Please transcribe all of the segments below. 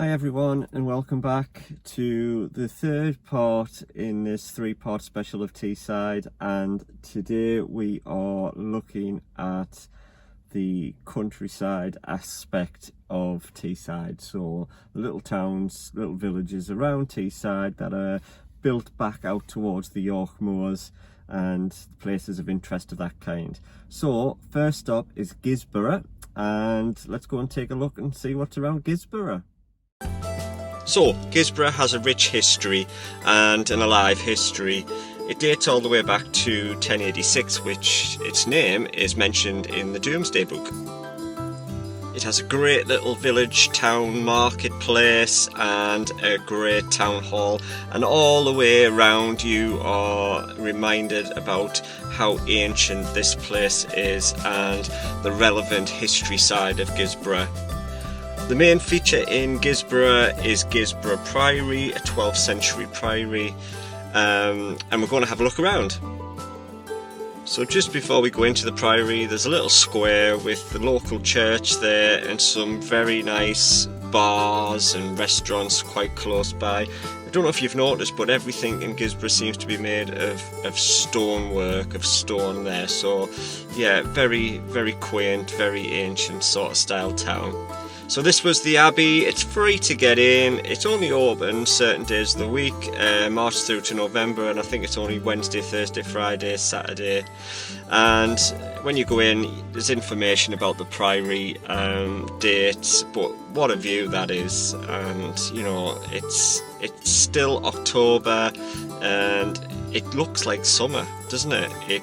Hi everyone, and welcome back to the third part in this three-part special of Teesside, and today we are looking at the countryside aspect of Teesside. So the little towns, little villages around Teesside that are built back out towards the York Moors and places of interest of that kind. So first up is Gisborough, and let's go and take a look and see what's around Gisborough. So, Gisborough has a rich history and an alive history. It dates all the way back to 1086, which its name is mentioned in the Domesday Book. It has a great little village town marketplace and a great town hall, and all the way around you are reminded about how ancient this place is and the relevant history side of Gisborough. The main feature in Gisborough is Gisborough Priory, a 12th century priory, and we're going to have a look around. So just before we go into the priory, there's a little square with the local church there and some very nice bars and restaurants quite close by. I don't know if you've noticed, but everything in Gisborough seems to be made of stonework, of stone there. So yeah, very, very quaint, very ancient sort of style town. So this was the Abbey. It's free to get in. It's only open certain days of the week, March through to November, and I think it's only Wednesday, Thursday, Friday, Saturday. And when you go in, there's information about the priory, dates, but what a view that is. And you know, it's still October, and it looks like summer, doesn't it?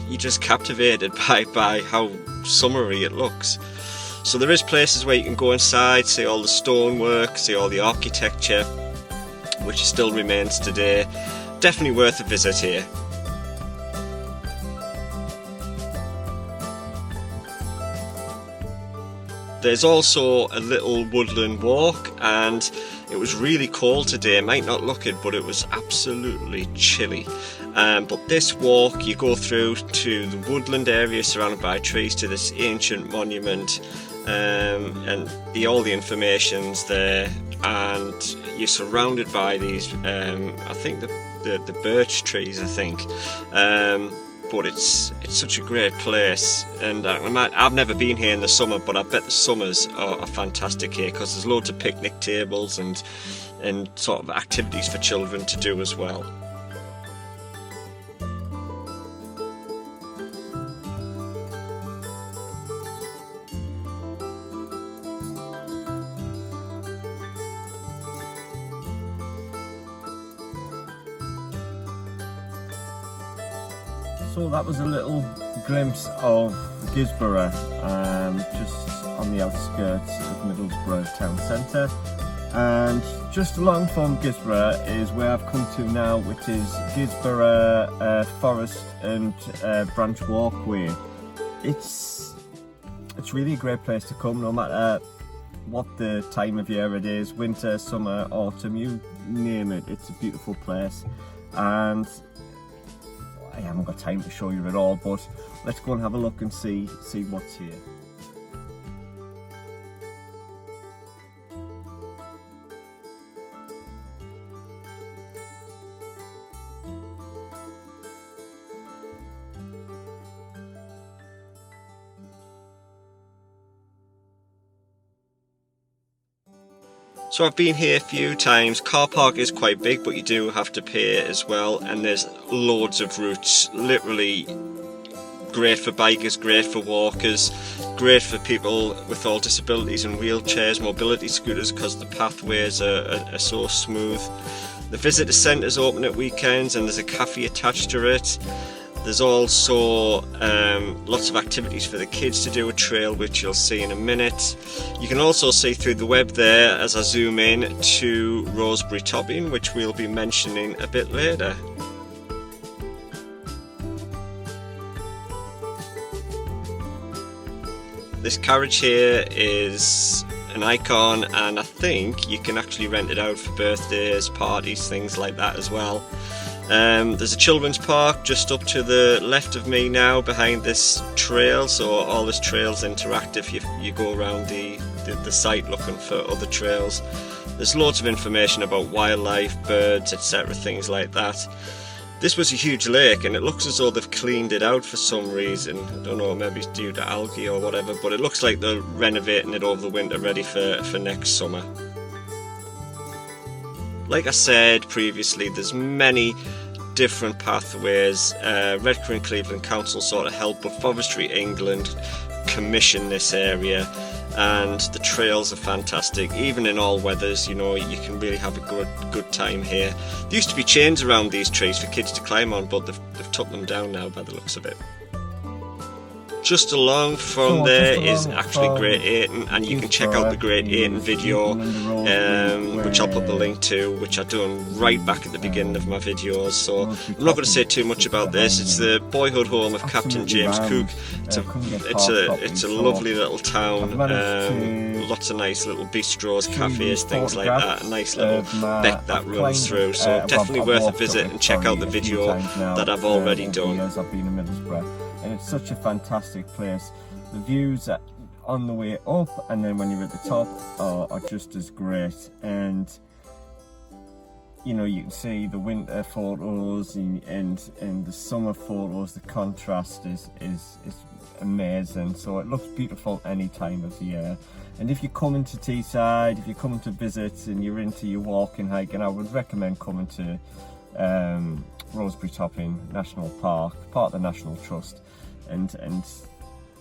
You're just captivated by how summery it looks. So there is places where you can go inside, see all the stonework, see all the architecture, which still remains today. Definitely worth a visit here. There's also a little woodland walk, and it was really cold today. It might not look it, but it was absolutely chilly. But this walk, you go through to the woodland area surrounded by trees to this ancient monument, and all the information's there, and you're surrounded by these, I think the birch trees, I think. But it's such a great place, and I've never been here in the summer, but I bet the summers are fantastic here because there's loads of picnic tables and sort of activities for children to do as well. So that was a little glimpse of Gisborough, just on the outskirts of Middlesbrough town centre. And just along from Gisborough is where I've come to now, which is Gisborough Forest and Branch Walkway. It's really a great place to come, no matter what the time of year it is, winter, summer, autumn, you name it. It's a beautiful place, and I haven't got time to show you it all, but let's go and have a look and see what's here. So I've been here a few times. Car park is quite big, but you do have to pay as well, and there's loads of routes. Literally great for bikers, great for walkers, great for people with all disabilities and wheelchairs, mobility scooters, because the pathways are so smooth. The visitor centre's open at weekends, and there's a cafe attached to it. There's also lots of activities for the kids to do, a trail which you'll see in a minute. You can also see through the web there, as I zoom in, to Rosebery Topping, which we'll be mentioning a bit later. This carriage here is an icon, and I think you can actually rent it out for birthdays, parties, things like that as well. There's a children's park just up to the left of me now behind this trail, so all this trail's interactive. You go around the the site looking for other trails. There's loads of information about wildlife, birds, etc., things like that. This was a huge lake, and it looks as though they've cleaned it out for some reason. I don't know, maybe it's due to algae or whatever, but it looks like they're renovating it over the winter, ready for next summer. Like I said previously, there's many different pathways. Redcar and Cleveland Council sort of help, but Forestry England commission this area, and the trails are fantastic. Even in all weathers, you know, you can really have a good time here. There used to be chains around these trees for kids to climb on, but they've took them down now by the looks of it. Just along from there is actually Great Ayton, and you can check out the Great Ayton video, which I'll put the link to, which I've done right back at the beginning of my videos. So I'm not going to say too much about this. It's the boyhood home of Captain James Cook. It's a lovely little town. Lots of nice little bistros, cafes, things like that. A nice little beck that runs through. So definitely worth a visit, and check out the video that I've already done. And it's such a fantastic place. The views on the way up and then when you're at the top are just as great. And you know, you can see the winter photos and the summer photos. The contrast is amazing. So it looks beautiful any time of the year. And if you're coming to Teesside, if you're coming to visit and you're into your walking, hiking, I would recommend coming to Rosebery Topping National Park, part of the National Trust, and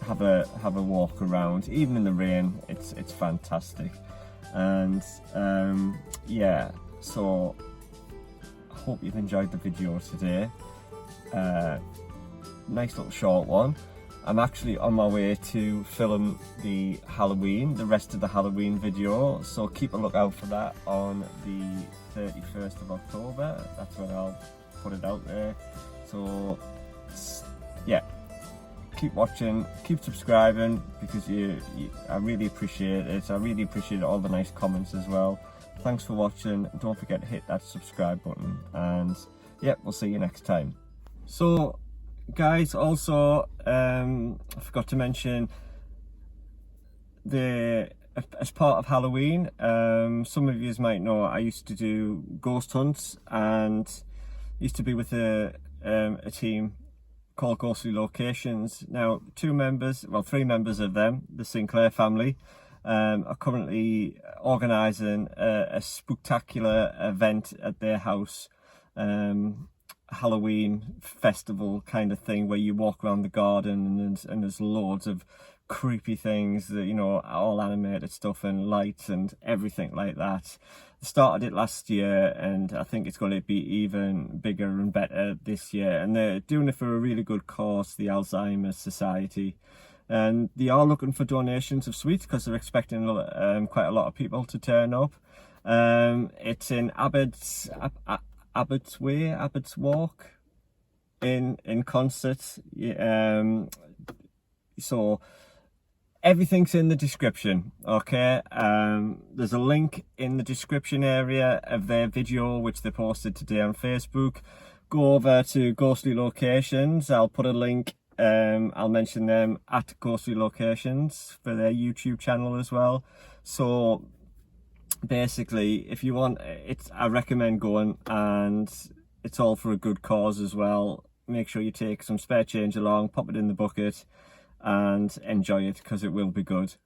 have a walk around. Even in the rain, it's fantastic. And yeah, so I hope you've enjoyed the video today. Nice little short one. I'm actually on my way to film the rest of the Halloween video, so keep a lookout for that on the 31st of October. That's when I'll put it out there. So yeah, keep watching, keep subscribing, because I really appreciate it. I really appreciate all the nice comments as well. Thanks for watching. Don't forget to hit that subscribe button, and yeah, we'll see you next time. So guys, also I forgot to mention, as part of Halloween, some of you might know I used to do ghost hunts, and used to be with a team called Ghostly Locations. Now three members of them, the Sinclair family, are currently organising a spectacular event at their house, Halloween festival kind of thing, where you walk around the garden and there's loads of creepy things, that, you know, all animated stuff and lights and everything like that. They started it last year, and I think it's going to be even bigger and better this year, and they're doing it for a really good cause, the Alzheimer's Society. And they are looking for donations of sweets, because they're expecting quite a lot of people to turn up. It's in Abbott's Walk in Concert. So everything's in the description, okay? There's a link in the description area of their video, which they posted today on Facebook. Go over to Ghostly Locations. I'll put a link, I'll mention them at Ghostly Locations for their YouTube channel as well. So basically, if you want, I recommend going, and it's all for a good cause as well. Make sure you take some spare change along, pop it in the bucket and enjoy it, because it will be good.